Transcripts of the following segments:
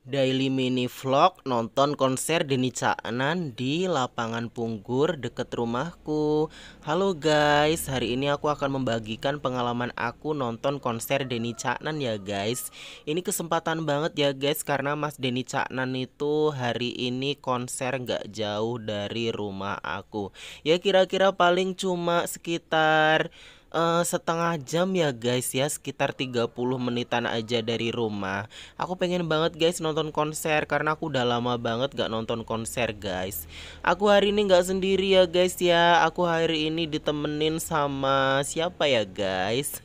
Daily mini vlog nonton konser Denny Caknan di lapangan Punggur deket rumahku. Halo guys, hari ini aku akan membagikan pengalaman aku nonton konser Denny Caknan ya guys. Ini kesempatan banget ya guys, karena Mas Denny Caknan itu hari ini konser gak jauh dari rumah aku. Ya kira-kira paling cuma sekitar setengah jam ya guys, ya sekitar 30 menitan aja dari rumah. Aku pengen banget guys nonton konser, karena aku udah lama banget gak nonton konser guys. Aku hari ini gak sendiri ya guys ya. Aku hari ini ditemenin sama siapa ya guys?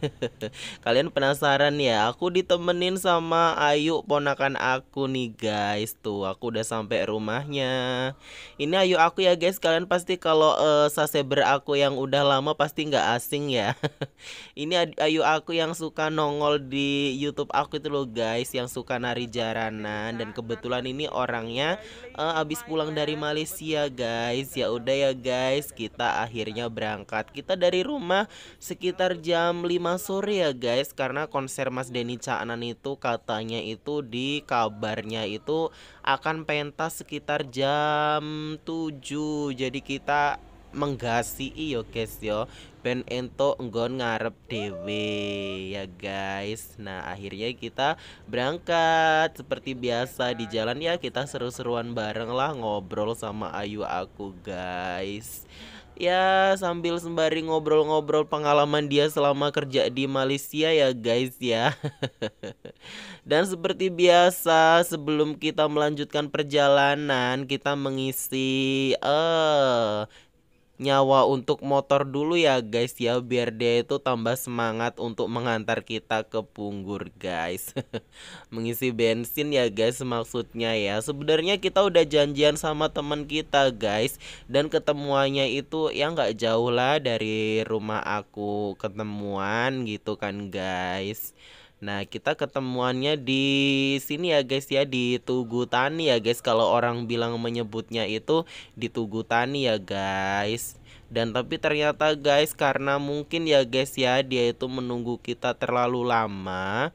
Kalian penasaran ya? Aku ditemenin sama Ayu, ponakan aku nih guys. Tuh aku udah sampai rumahnya. Ini Ayu aku ya guys. Kalian pasti kalau subscriber aku yang udah lama pasti nggak asing ya. Ini Ayu aku yang suka nongol di YouTube aku itu loh guys, yang suka nari jaranan. Dan kebetulan ini orangnya abis pulang dari Malaysia guys. Ya udah ya guys, kita akhirnya berangkat. Kita dari rumah sekitar jam 5 sore ya guys, karena konser Mas Denny Caknan itu katanya itu di kabarnya itu akan pentas sekitar jam 7. Jadi kita menggasi yo guys yo, ben ento nggon ngarep dewe ya guys. Nah akhirnya kita berangkat seperti biasa. Di jalan ya kita seru-seruan bareng lah, ngobrol sama Ayu aku guys. Ya sambil sembari ngobrol-ngobrol pengalaman dia selama kerja di Malaysia ya guys ya. Dan seperti biasa, sebelum kita melanjutkan perjalanan, kita mengisi nyawa untuk motor dulu ya guys ya, biar dia itu tambah semangat untuk mengantar kita ke Punggur guys. Mengisi bensin ya guys maksudnya ya. Sebenarnya kita udah janjian sama teman kita guys, dan ketemuannya itu ya nggak jauh lah dari rumah aku, ketemuan gitu kan guys. Nah, kita ketemuannya di sini ya guys ya, di Tugu Tani ya guys. Kalau orang bilang menyebutnya itu di Tugu Tani ya guys. Dan tapi ternyata guys, karena mungkin ya guys ya, dia itu menunggu kita terlalu lama.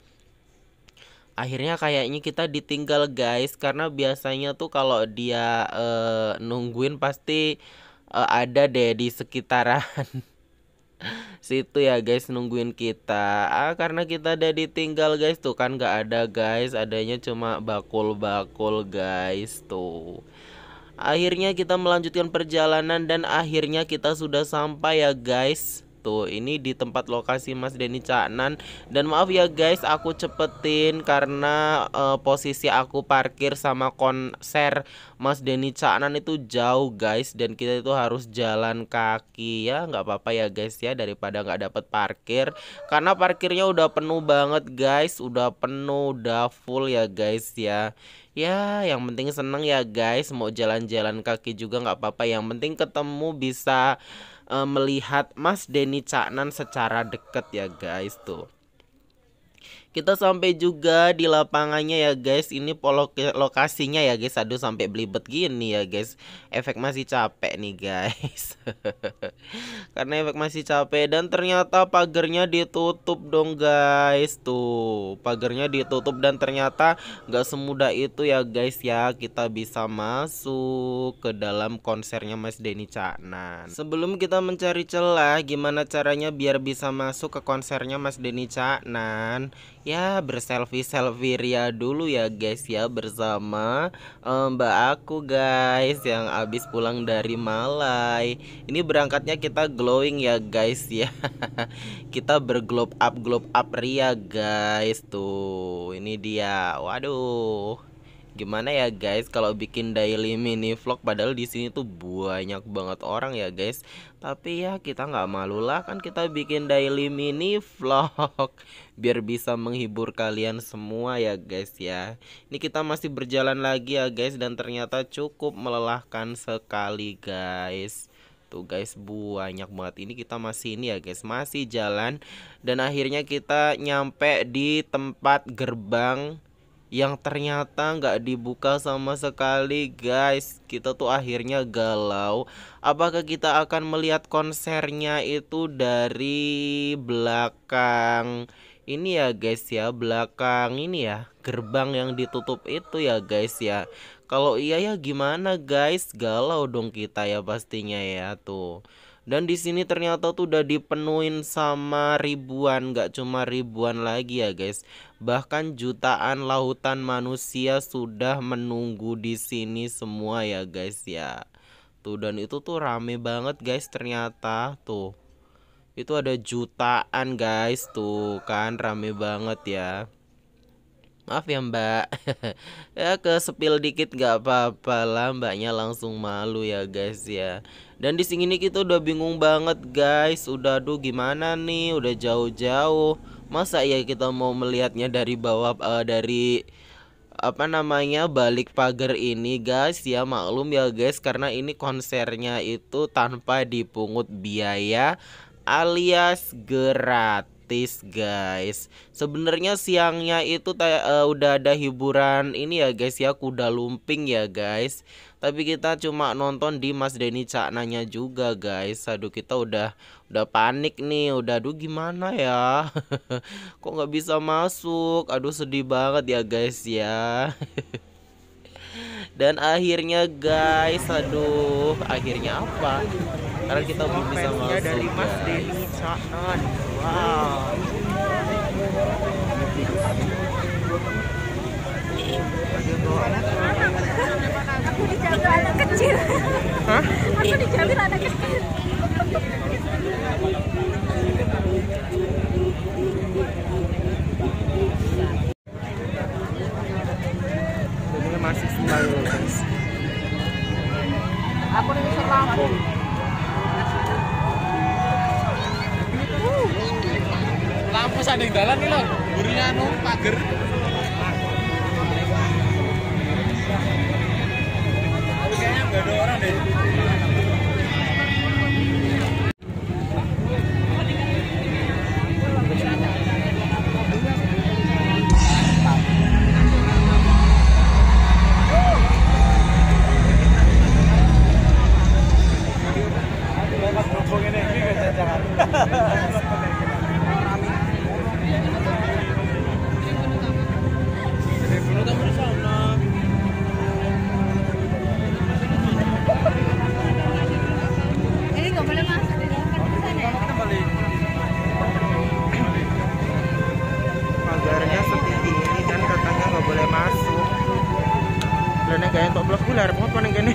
Akhirnya kayaknya kita ditinggal guys, karena biasanya tuh kalau dia nungguin pasti ada deh di sekitaran situ ya guys, nungguin kita. Karena kita udah ditinggal guys, tuh kan nggak ada guys, adanya cuma bakul-bakul guys tuh. Akhirnya kita melanjutkan perjalanan dan akhirnya kita sudah sampai ya guys. Tuh ini di tempat lokasi Mas Denny Caknan. Dan maaf ya guys, aku cepetin karena posisi aku parkir sama konser Mas Denny Caknan itu jauh guys, dan kita itu harus jalan kaki. Ya nggak apa-apa ya guys ya, daripada nggak dapet parkir. Karena parkirnya udah penuh banget guys, udah penuh, udah full ya guys ya. Ya, yang penting seneng ya guys. Mau jalan-jalan kaki juga nggak apa-apa. Yang penting ketemu bisa melihat Mas Denny Caknan secara deket ya guys tuh. Kita sampai juga di lapangannya ya guys. Ini lokasinya ya guys. Aduh sampai belibet gini ya guys. Efek masih capek nih guys. Karena efek masih capek, dan ternyata pagernya ditutup dong guys. Tuh pagernya ditutup, dan ternyata gak semudah itu ya guys ya kita bisa masuk ke dalam konsernya Mas Denny Caknan. Sebelum kita mencari celah gimana caranya biar bisa masuk ke konsernya Mas Denny Caknan, ya berselfie-selfie ria dulu ya guys ya, bersama mbak aku guys yang abis pulang dari Malai. Ini berangkatnya kita glowing ya guys ya. Kita glow up ria guys tuh. Ini dia. Waduh. Gimana ya guys kalau bikin daily mini vlog, padahal di sini tuh banyak banget orang ya guys. Tapi ya kita nggak malu lah, kan kita bikin daily mini vlog biar bisa menghibur kalian semua ya guys ya. Ini kita masih berjalan lagi ya guys, dan ternyata cukup melelahkan sekali guys. Tuh guys banyak banget. Ini kita masih ini ya guys, masih jalan, dan akhirnya kita nyampe di tempat gerbang yang ternyata nggak dibuka sama sekali guys. Kita tuh akhirnya galau, apakah kita akan melihat konsernya itu dari belakang ini ya guys ya, belakang ini ya, gerbang yang ditutup itu ya guys ya. Kalau iya ya gimana guys? Galau dong kita ya pastinya ya tuh. Dan di sini ternyata tuh udah dipenuhin sama ribuan, nggak cuma ribuan lagi ya guys. Bahkan jutaan lautan manusia sudah menunggu di sini semua ya guys ya. Tuh dan itu tuh rame banget guys ternyata tuh. Itu ada jutaan guys tuh kan rame banget ya. Maaf ya mbak. Ya ke sepil dikit gak apa-apa lah, mbaknya langsung malu ya guys ya. Dan di sini kita udah bingung banget guys. Udah aduh gimana nih, udah jauh-jauh. Masa ya kita mau melihatnya dari bawah, dari apa namanya, balik pagar ini guys ya. Maklum ya guys, karena ini konsernya itu tanpa dipungut biaya alias gratis guys. Sebenarnya siangnya itu udah ada hiburan ini ya guys ya, kuda lumping ya guys. Tapi kita cuma nonton di Mas Denny Caknanya juga guys. Aduh kita udah panik nih, udah aduh gimana ya. Kok nggak bisa masuk? Aduh sedih banget ya guys ya. Dan akhirnya guys, aduh akhirnya apa? Karena kita belum bisa masuk dari Mas guys. Denny Caknan. Wow. Aku dijaga anak kecil. Hah? Aku dijaga anak kecil. Ini masih style guys. Aku nih bisa Lampung. Lampu sanding dalan nih loh, burinya anu pager. Kayaknya nggak ada orang deh. Ini nggak boleh masuk di dalam kan sana ya? Pagarnya setinggi ini dan katanya nggak boleh masuk. Lainnya gaya untuk belah bular, apa nih gini?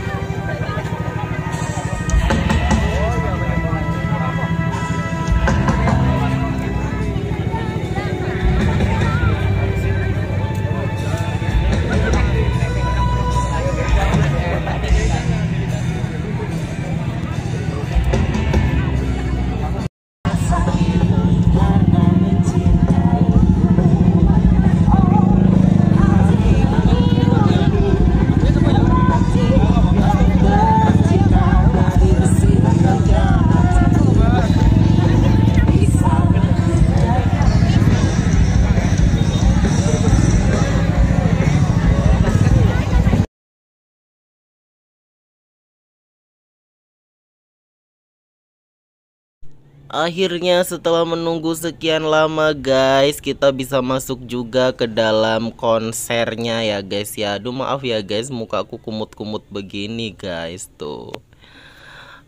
Akhirnya setelah menunggu sekian lama guys, kita bisa masuk juga ke dalam konsernya ya guys ya. Aduh maaf ya guys, muka aku kumut-kumut begini guys tuh.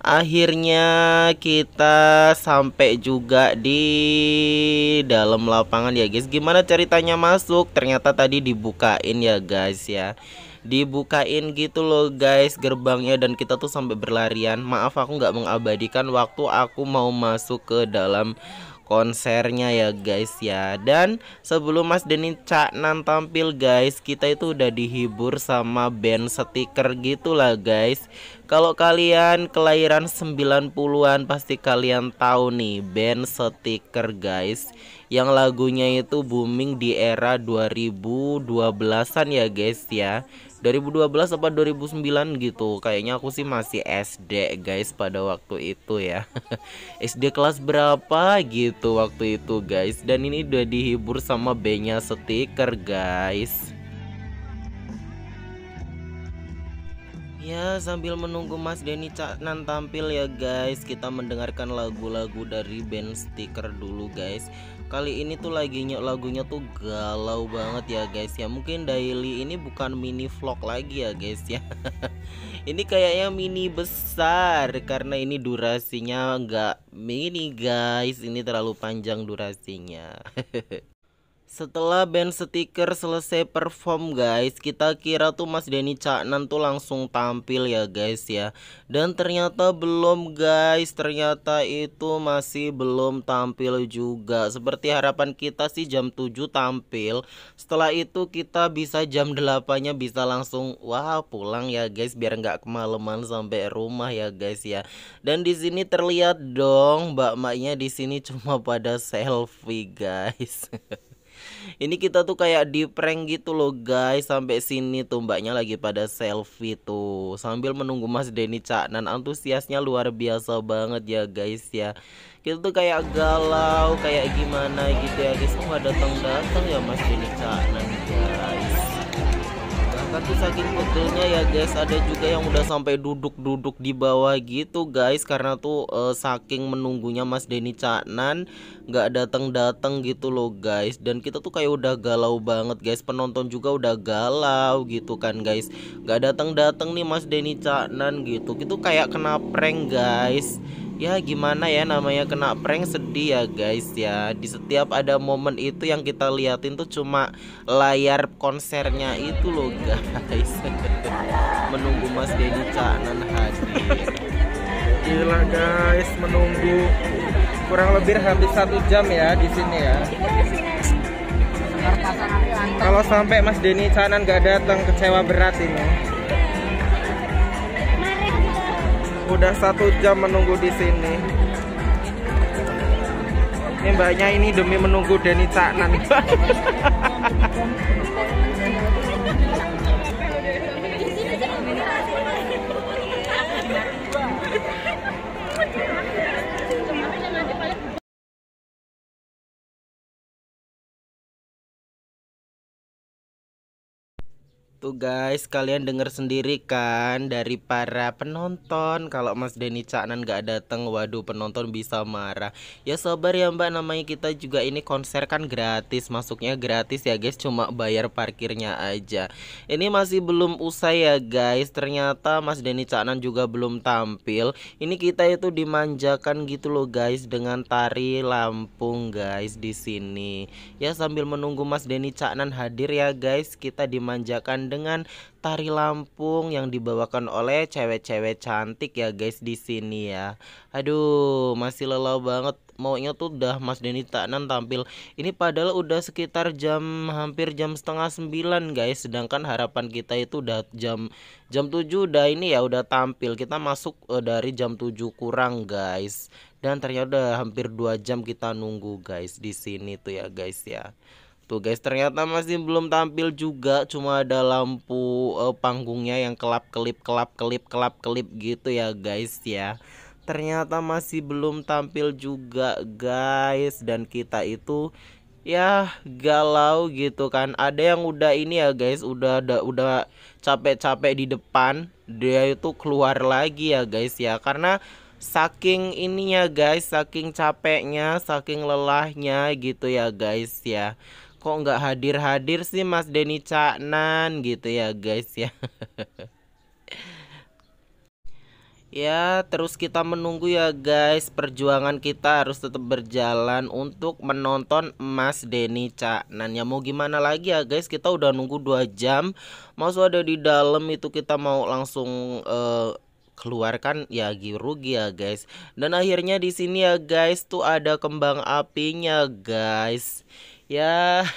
Akhirnya kita sampai juga di dalam lapangan ya guys. Gimana ceritanya masuk? Ternyata tadi dibukain ya guys ya. Dibukain gitu loh guys gerbangnya, dan kita tuh sampai berlarian. Maaf aku nggak mengabadikan waktu aku mau masuk ke dalam konsernya ya guys ya. Dan sebelum Mas Denny Caknan tampil guys, kita itu udah dihibur sama band stiker gitulah guys. Kalau kalian kelahiran 90-an pasti kalian tahu nih band stiker guys, yang lagunya itu booming di era 2012-an ya guys ya. 2012 apa 2009 gitu. Kayaknya aku sih masih SD guys pada waktu itu ya. SD kelas berapa gitu waktu itu guys. Dan ini udah dihibur sama bandnya stiker guys. Ya, sambil menunggu Mas Denny Caknan tampil ya guys, kita mendengarkan lagu-lagu dari band Stiker dulu guys. Kali ini tuh lagunya tuh galau banget ya guys ya. Mungkin daily ini bukan mini vlog lagi ya guys ya. Ini kayaknya mini besar karena ini durasinya nggak mini guys, ini terlalu panjang durasinya. Setelah band Stiker selesai perform guys, kita kira tuh Mas Denny Caknan tuh langsung tampil ya guys ya. Dan ternyata belum guys, ternyata itu masih belum tampil juga. Seperti harapan kita sih jam 7 tampil. Setelah itu kita bisa jam 8-nya bisa langsung pulang ya guys, biar nggak kemalaman sampai rumah ya guys ya. Dan di sini terlihat dong mbak-mbaknya di sini cuma pada selfie guys. Ini kita tuh kayak di prank gitu loh guys. Sampai sini tuh mbaknya lagi pada selfie tuh sambil menunggu Mas Denny Caknan. Antusiasnya luar biasa banget ya guys ya. Kita tuh kayak galau, kayak gimana gitu ya guys. Kok gak datang-datang ya Mas Denny Caknan guys. Bahkan tuh saking pegelnya ya guys, ada juga yang udah sampai duduk-duduk di bawah gitu guys. Karena tuh saking menunggunya Mas Denny Caknan nggak datang-datang gitu loh guys. Dan kita tuh kayak udah galau banget guys, penonton juga udah galau gitu kan guys. Nggak datang-datang nih Mas Denny Caknan gitu. Itu kayak kena prank guys. Ya gimana ya, namanya kena prank sedih ya guys ya. Di setiap ada momen itu yang kita liatin tuh cuma layar konsernya itu loh guys. Menunggu Mas Denny Caknan hadir. Gila guys, menunggu kurang lebih hampir 1 jam ya di sini ya. Kalau sampai Mas Denny Caknan gak datang, kecewa berat ini. Udah 1 jam menunggu di sini. Ini mbaknya ini demi menunggu Denny Caknan. Tuh guys, kalian denger sendiri kan dari para penonton kalau Mas Denny Caknan gak datang, waduh penonton bisa marah. Ya sabar ya mbak, namanya kita juga ini konser kan gratis, masuknya gratis ya guys, cuma bayar parkirnya aja. Ini masih belum usai ya guys, ternyata Mas Denny Caknan juga belum tampil. Ini kita itu dimanjakan gitu loh guys dengan tari Lampung guys di sini. Ya sambil menunggu Mas Denny Caknan hadir ya guys, kita dimanjakan dengan tari Lampung yang dibawakan oleh cewek-cewek cantik ya guys di sini ya. Aduh, masih lelah banget. Maunya tuh udah Mas Denny Caknan tampil. Ini padahal udah sekitar hampir jam setengah 9 guys. Sedangkan harapan kita itu udah jam 7 udah ini ya udah tampil. Kita masuk dari jam 7 kurang guys. Dan ternyata udah hampir 2 jam kita nunggu guys di sini tuh ya guys ya. Tuh guys, ternyata masih belum tampil juga, cuma ada lampu panggungnya yang kelap-kelip gitu ya guys ya. Ternyata masih belum tampil juga guys, dan kita itu ya galau gitu kan. Ada yang udah ini ya guys, udah capek-capek di depan, dia itu keluar lagi ya guys ya, karena saking ininya guys, saking capeknya, saking lelahnya gitu ya guys ya. Kok nggak hadir-hadir sih Mas Denny Caknan gitu ya guys ya. Ya terus kita menunggu ya guys, perjuangan kita harus tetap berjalan untuk menonton Mas Denny Caknan. Ya mau gimana lagi ya guys, kita udah nunggu 2 jam, masuk ada di dalam itu kita mau langsung keluarkan ya rugi ya guys. Dan akhirnya di sini ya guys tuh ada kembang apinya guys. Ya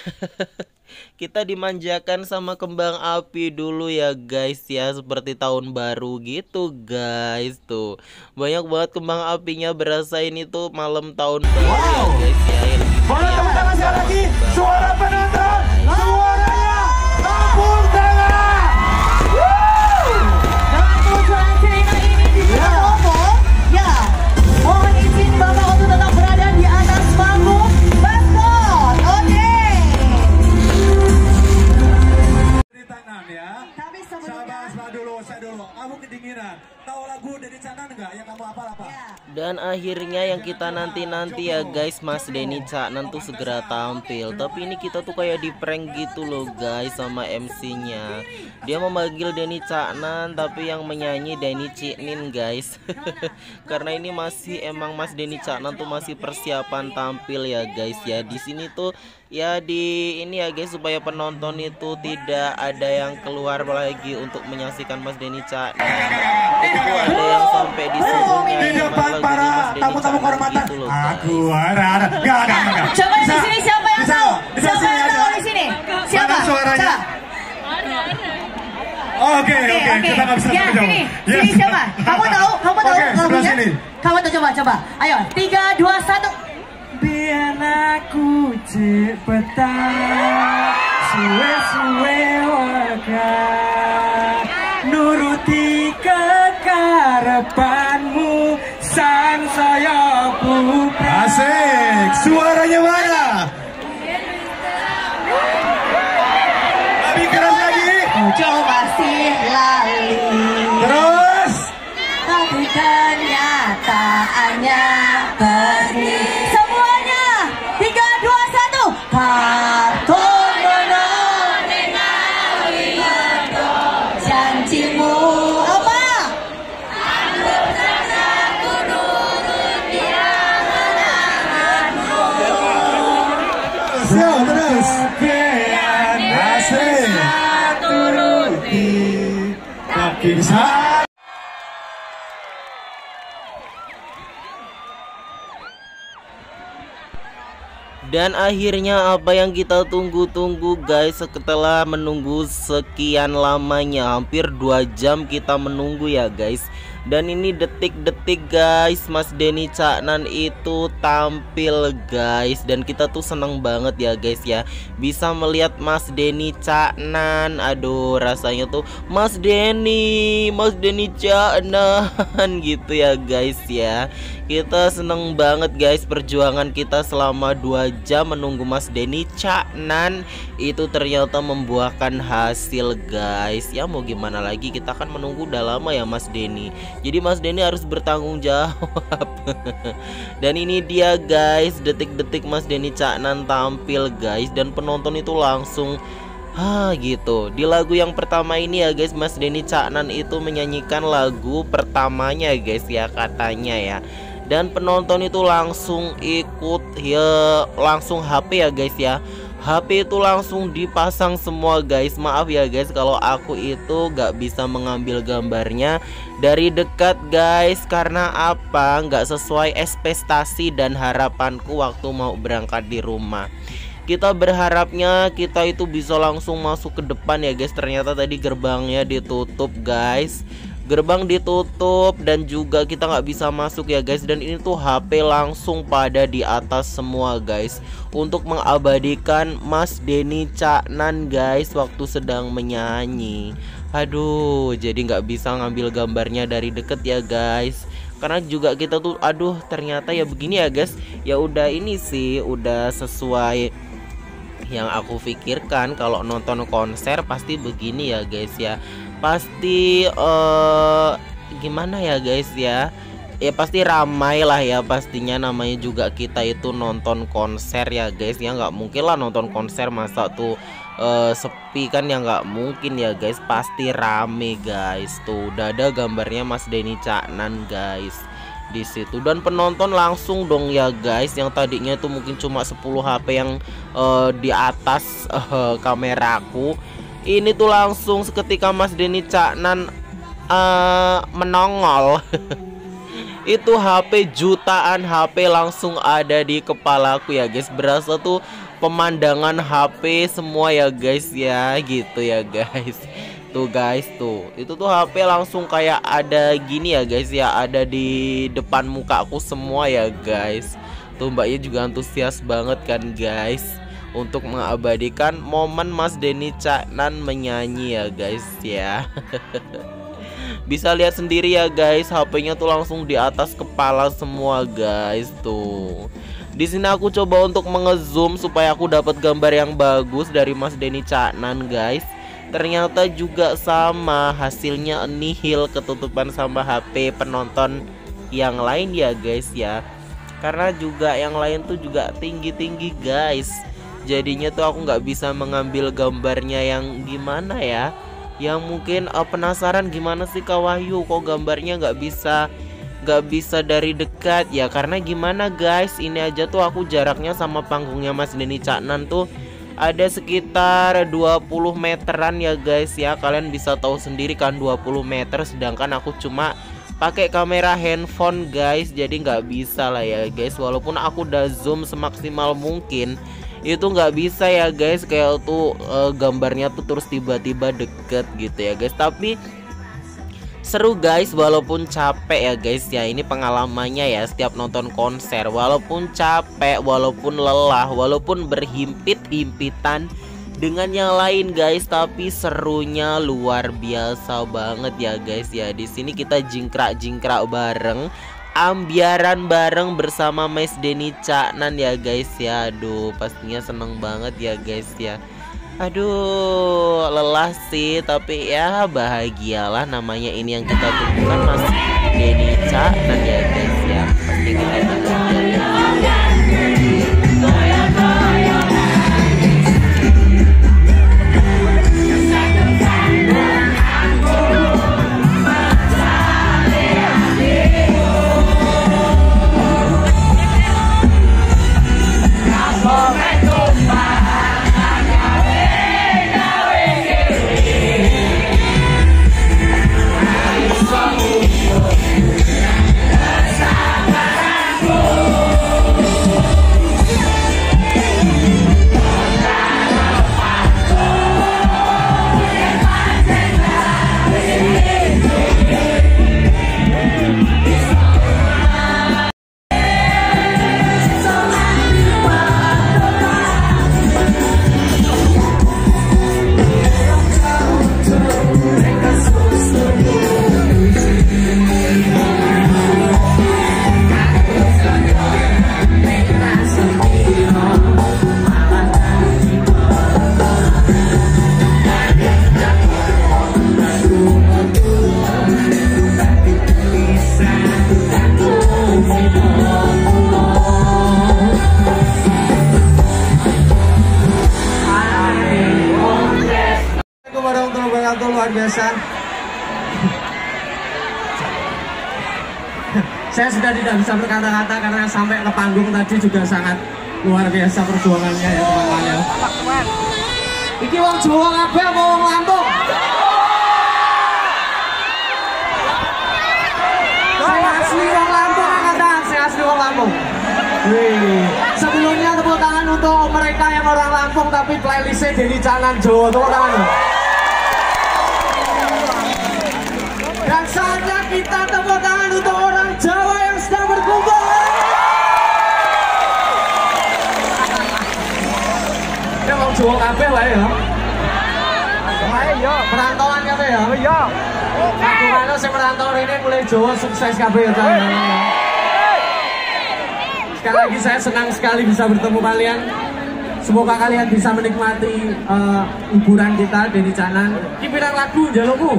kita dimanjakan sama kembang api dulu ya guys ya, seperti tahun baru gitu guys. Tuh banyak banget kembang apinya, berasa ini tuh malam tahun baru ya guys ya. Boleh tepuk tangan sekali lagi, suara penonton, suaranya tepuk tangan. Dengan kemunculan cerita ini di tengah lombok, ya mohon izin Bapak untuk tetap berada di atas panggung. Ya. Tapi sebelumnya sabar dulu, saya dulu. Kamu kedinginan. Tahu lagu Denny Caknan nggak? Yang kamu hafal apa? Dan akhirnya yang kita nanti-nanti ya guys, Mas Denny Caknan tuh segera tampil. Tapi ini kita tuh kayak di prank gitu loh guys sama MC-nya. Dia memanggil Denny Caknan tapi yang menyanyi Denny Ciknin guys. Karena ini masih emang Mas Denny Caknan tuh masih persiapan tampil ya guys ya. Di sini tuh ya di ini ya guys, supaya penonton itu tidak ada yang keluar lagi untuk menyaksikan Mas Denny Caknan. Itu ada yang sampai disuruh Di depan para tamu-tamu kehormatan. gitu loh, Aku ada. Enggak. Coba di sini siapa yang tahu? Siapa yang tahu di sini? Siapa? Mana suaranya? Oke. Kita nggak bisa Ya, menjawab. sini siapa? Kamu tahu? Kamu tahu? Oke, sebelah lagunya? sini. Kamu tahu, coba. Ayo, 3, 2, 1. Biar aku cepetan, suwe-suwe waka, nuruti kekarepanmu, sang saya putra. Asik, suaranya mana? Lebih keras lagi. Coba sih lali. Terus. Tapi kenyataannya begini. Semuanya 3, 2, 1. Karton mengenali janjimu apa? Terus. Asik. Tapi bisa. Dan akhirnya apa yang kita tunggu-tunggu guys, setelah menunggu sekian lamanya, hampir 2 jam kita menunggu ya guys. Dan ini detik-detik guys, Mas Denny Caknan itu tampil guys. Dan kita tuh seneng banget ya guys ya, bisa melihat Mas Denny Caknan. Aduh rasanya tuh Mas Denny Caknan gitu ya guys ya. Kita seneng banget guys, perjuangan kita selama 2 jam menunggu Mas Denny Caknan itu ternyata membuahkan hasil guys. Ya mau gimana lagi, kita kan menunggu udah lama ya Mas Denny. Jadi Mas Denny harus bertanggung jawab. Dan ini dia guys, detik-detik Mas Denny Caknan tampil guys. Dan penonton itu langsung gitu. Di lagu yang pertama ini ya guys, Mas Denny Caknan itu menyanyikan lagu pertamanya guys ya, katanya ya. Dan penonton itu langsung ikut ya, langsung HP ya guys ya. HP itu langsung dipasang semua guys. Maaf ya guys kalau aku itu gak bisa mengambil gambarnya dari dekat guys. Karena apa? Gak sesuai ekspektasi dan harapanku waktu mau berangkat di rumah. Kita berharapnya kita itu bisa langsung masuk ke depan ya guys. Ternyata tadi gerbangnya ditutup guys. Gerbang ditutup dan juga kita nggak bisa masuk ya guys. Dan ini tuh HP langsung pada di atas semua guys, untuk mengabadikan Mas Denny Caknan guys waktu sedang menyanyi. Aduh, jadi nggak bisa ngambil gambarnya dari deket ya guys. Karena juga kita tuh aduh ternyata ya begini ya guys. Ya udah ini sih udah sesuai yang aku pikirkan. Kalau nonton konser pasti begini ya guys ya. Pasti gimana ya guys ya. Ya pasti ramai lah ya pastinya, namanya juga kita itu nonton konser ya guys ya. Nggak mungkin lah nonton konser masa tuh sepi kan ya, nggak mungkin ya guys. Pasti rame guys. Tuh udah ada gambarnya Mas Denny Caknan guys di situ. Dan penonton langsung dong ya guys, yang tadinya itu mungkin cuma 10 HP yang di atas kameraku, ini tuh langsung seketika Mas Denny Caknan menongol itu HP jutaan HP langsung ada di kepalaku ya guys. Berasa tuh pemandangan HP semua ya guys ya, gitu ya guys. Tuh guys tuh, itu tuh HP langsung kayak ada gini ya guys ya, ada di depan mukaku semua ya guys. Tuh mbaknya juga antusias banget kan guys untuk mengabadikan momen Mas Denny Caknan menyanyi ya guys ya. Bisa lihat sendiri ya guys, HP-nya tuh langsung di atas kepala semua guys tuh. Di sini aku coba untuk mengezoom supaya aku dapat gambar yang bagus dari Mas Denny Caknan guys. ternyata juga sama, hasilnya nihil, ketutupan sama HP penonton yang lain ya guys ya. Karena juga yang lain tuh juga tinggi-tinggi guys. Jadinya tuh aku nggak bisa mengambil gambarnya yang gimana ya. Yang mungkin penasaran gimana sih Kak Wahyu, kok gambarnya nggak bisa dari dekat ya. Karena gimana guys, ini aja tuh aku jaraknya sama panggungnya Mas Denny Caknan tuh ada sekitar 20 meteran ya guys ya. Kalian bisa tahu sendiri kan 20 meter, sedangkan aku cuma pakai kamera handphone guys. Jadi nggak bisa lah ya guys. Walaupun aku udah zoom semaksimal mungkin, itu nggak bisa ya guys. Kayak tuh gambarnya tuh terus tiba-tiba deket gitu ya guys. Tapi seru guys, walaupun capek ya guys ya. Ini pengalamannya ya, setiap nonton konser walaupun capek, walaupun lelah, walaupun berhimpit-himpitan dengan yang lain guys, tapi serunya luar biasa banget ya guys ya. Di sini kita jingkrak-jingkrak bareng, ambiaran bareng bersama Mas Denny Caknan ya guys ya. Aduh, pastinya seneng banget ya guys ya. Aduh, lelah sih, tapi ya bahagialah, namanya ini yang kita tunggukan Mas Denny Caknan ya guys ya. Pasti kita bahagia. Luar biasa. Saya sudah tidak bisa berkata-kata karena sampai ke panggung tadi juga sangat luar biasa perjuangannya ya teman-teman. Iki wong Jawa kabeh apa wong Lampung? Saya asli wong Lampung, angkat. Saya asli wong Lampung. Sebelumnya tepuk tangan untuk mereka yang orang Lampung tapi playlistnya Denny Caknan Jawa. Tepuk tangan. Dan saatnya kita tepuk tangan untuk orang Jawa yang sedang berkumpul. Ya mau Jawa kabeh wae ya. Wae yo, perantauan kabeh ya. Iya. Aku karo sing merantau rene mulai Jawa sukses kabeh ya. Sekali lagi saya senang sekali bisa bertemu kalian. Semoga kalian bisa menikmati hiburan kita Denny Caknan. Ki pirang lagu njalukmu?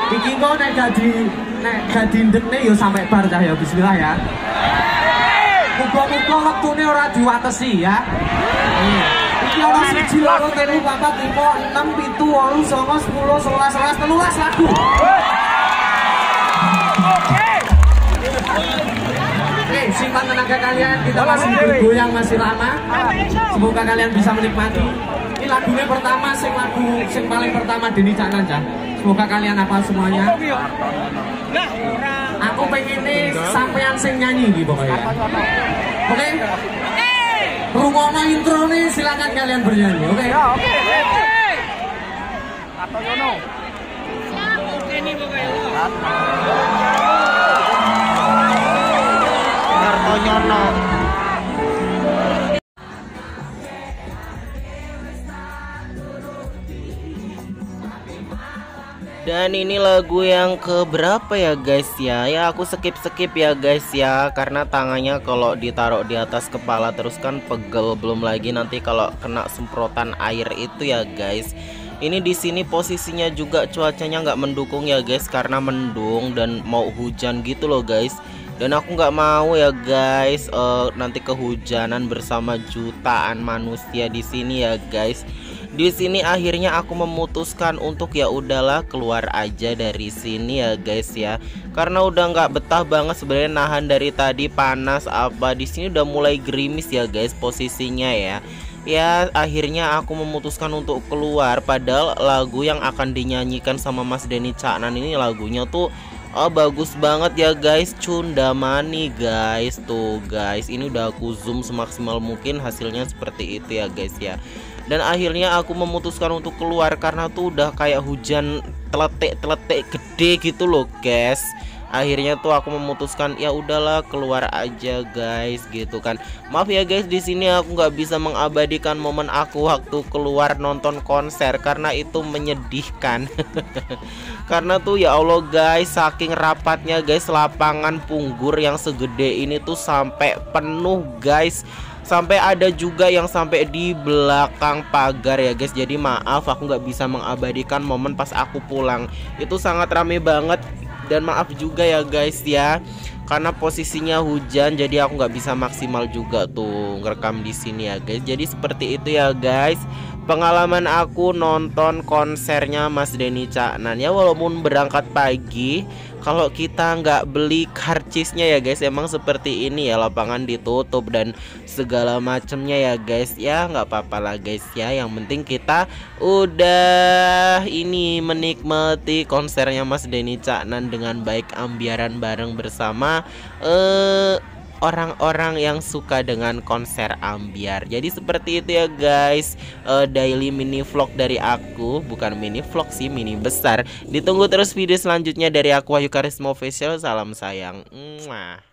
Iki kok nek gadi ndekne ya sampai bar cah ya, bismillah ya. Muga-muga wektune ora diwatesi ya. Iki ana 1 2 3 4 5 6 7 8 9 10 11 12 13 lagu. Oke, simpan tenaga kalian, kita masih bergoyang masih lama. Semoga kalian bisa menikmati. Ini lagunya pertama, sing paling pertama Denny Caknan cah. Semoga kalian hafal semuanya. Aku pengen nih sampean sing nyanyi gitu pokoknya. Oke? Rungokno intro nih, silakan kalian bernyanyi. Oke? Oke. Atau Yono. Oke nih pokoknya. Kartonyono. Dan ini lagu yang keberapa ya guys ya? Ya aku skip ya guys ya, karena tangannya kalau ditaruh di atas kepala terus kan pegel, belum lagi nanti kalau kena semprotan air itu ya guys. Ini di sini posisinya juga cuacanya nggak mendukung ya guys, karena mendung dan mau hujan gitu loh guys. Dan aku nggak mau ya guys nanti kehujanan bersama jutaan manusia di sini ya guys. Di sini akhirnya aku memutuskan untuk ya udahlah keluar aja dari sini ya guys ya, karena udah nggak betah banget sebenarnya nahan dari tadi panas apa. Di sini udah mulai gerimis ya guys posisinya ya. Ya akhirnya aku memutuskan untuk keluar, padahal lagu yang akan dinyanyikan sama Mas Denny Caknan ini lagunya tuh bagus banget ya guys, Cundamani guys. Tuh guys, ini udah aku zoom semaksimal mungkin, hasilnya seperti itu ya guys ya. Dan akhirnya aku memutuskan untuk keluar karena tuh udah kayak hujan teletek gede gitu loh guys. Akhirnya tuh aku memutuskan ya udahlah keluar aja guys gitu kan. Maaf ya guys, di sini aku nggak bisa mengabadikan momen aku waktu keluar nonton konser karena itu menyedihkan. Karena tuh ya Allah guys, saking rapatnya guys, lapangan Punggur yang segede ini tuh sampai penuh guys. Sampai ada juga yang sampai di belakang pagar ya guys. Jadi maaf aku nggak bisa mengabadikan momen pas aku pulang. Itu sangat rame banget. Dan maaf juga ya guys ya, karena posisinya hujan jadi aku nggak bisa maksimal juga tuh ngerekam di sini ya guys. Jadi seperti itu ya guys pengalaman aku nonton konsernya Mas Denny Caknan ya. Walaupun berangkat pagi, kalau kita nggak beli karcisnya ya guys, emang seperti ini ya, lapangan ditutup dan segala macemnya ya guys. Ya nggak apa-apa lah guys ya, yang penting kita udah ini menikmati konsernya Mas Denny Caknan dengan baik, ambiaran bareng bersama orang-orang yang suka dengan konser ambiar. Jadi seperti itu ya guys, daily mini vlog dari aku. Bukan mini vlog sih, mini besar. Ditunggu terus video selanjutnya dari aku, Wahyu Karisma Official. Salam sayang. Mwah.